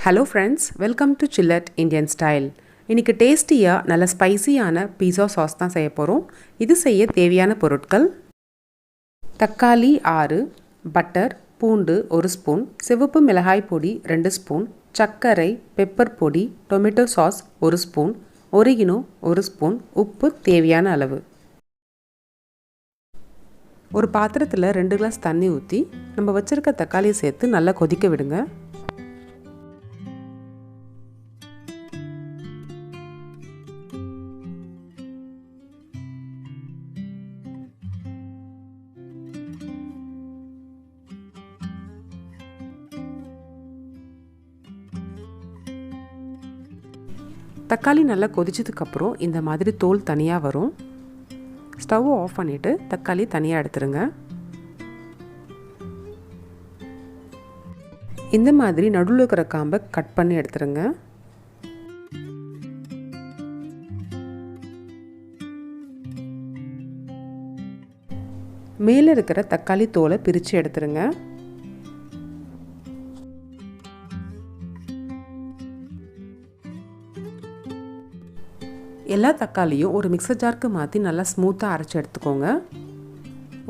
Hello friends, welcome to ChillatIndianstyle. இன்னைக்கு டேஸ்டியா நல்ல ஸ்பைசியான பீஸா சாஸ் தான் செய்ய போறோம். இது செய்ய தேவையான பொருட்கள்: தக்காளி 6, பட்டர், பூண்டு 1 ஸ்பூன், சிவப்பு மிளகாய் பொடி 2 ஸ்பூன், சர்க்கரை, பெப்பர் பொடி, tomato sauce 1 spoon, oregano 1 spoon, உப்பு தேவையான அளவு. ஒரு பாத்திரத்தில் 2 கிளாஸ் தண்ணி ஊற்றி நம்ம வச்சிருக்க தக்காளியை சேர்த்து நல்லா கொதிக்க விடுங்க. தக்காளி நல்லா கொதிச்சதுக்கப்புறம் இந்த மாதிரி தோல் தனியாக வரும். ஸ்டவ் ஆஃப் பண்ணிவிட்டு தக்காளி தனியாக எடுத்துருங்க. இந்த மாதிரி நடுவில் இருக்கிற காம்பை கட் பண்ணி எடுத்துருங்க. மேலே இருக்கிற தக்காளி தோலை பிரித்து எடுத்துருங்க. எல்லா தக்காளியும் ஒரு மிக்சர் ஜாருக்கு மாற்றி நல்லா ஸ்மூத்தாக அரைச்சி எடுத்துக்கோங்க.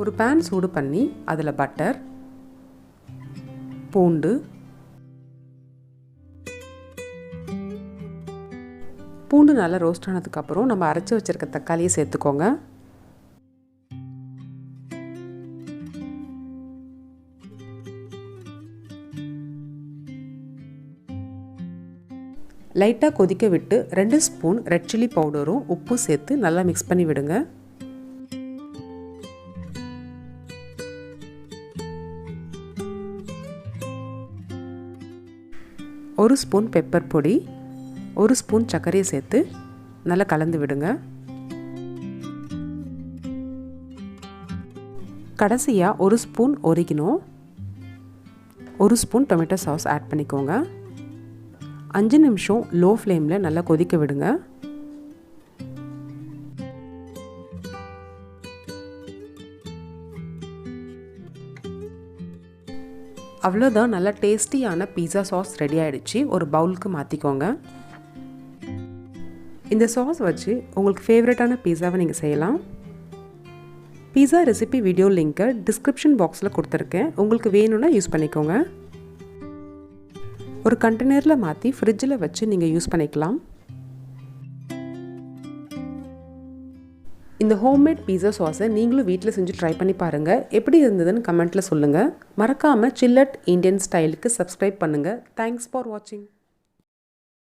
ஒரு பேன் சூடு பண்ணி அதில் பட்டர், பூண்டு, நல்லா ரோஸ்ட் ஆனதுக்கப்புறம் நம்ம அரைச்சி வச்சுருக்க தக்காளியை சேர்த்துக்கோங்க. லைட்டாக கொதிக்க விட்டு 2 ஸ்பூன் ரெட் சில்லி பவுடரும் உப்பு சேர்த்து நல்லா மிக்ஸ் பண்ணி விடுங்க. ஒரு ஸ்பூன் பெப்பர் பொடி, 1 ஸ்பூன் சர்க்கரையை சேர்த்து நல்லா கலந்து விடுங்க. கடைசியாக 1 spoon oregano, 1 spoon tomato sauce add பண்ணிக்கோங்க. 5 நிமிஷம் லோ ஃப்ளேமில் நல்லா கொதிக்க விடுங்க. அவ்வளோதான், நல்லா டேஸ்டியான பீஸா சாஸ் ரெடி ஆகிடுச்சு. ஒரு பவுலுக்கு மாற்றிக்கோங்க. இந்த சாஸ் வச்சு உங்களுக்கு ஃபேவரட்டான பீஸாவை நீங்கள் செய்யலாம். பீஸா ரெசிபி வீடியோ லிங்க்கை டிஸ்கிரிப்ஷன் பாக்ஸில் கொடுத்துருக்கேன். உங்களுக்கு வேணும்னா யூஸ் பண்ணிக்கோங்க. ஒரு கண்டெய்னரில் மாற்றி ஃப்ரிட்ஜில் வச்சு நீங்கள் யூஸ் பண்ணிக்கலாம். இந்த ஹோம்மேட் பீஸா சாஸை நீங்களும் வீட்டில் செஞ்சு ட்ரை பண்ணி பாருங்கள். எப்படி இருந்ததுன்னு கமெண்ட்டில் சொல்லுங்கள். மறக்காமல் சில்லட் இண்டியன் ஸ்டைலுக்கு சப்ஸ்கிரைப் பண்ணுங்கள். தேங்க்ஸ் ஃபார் வாட்சிங்.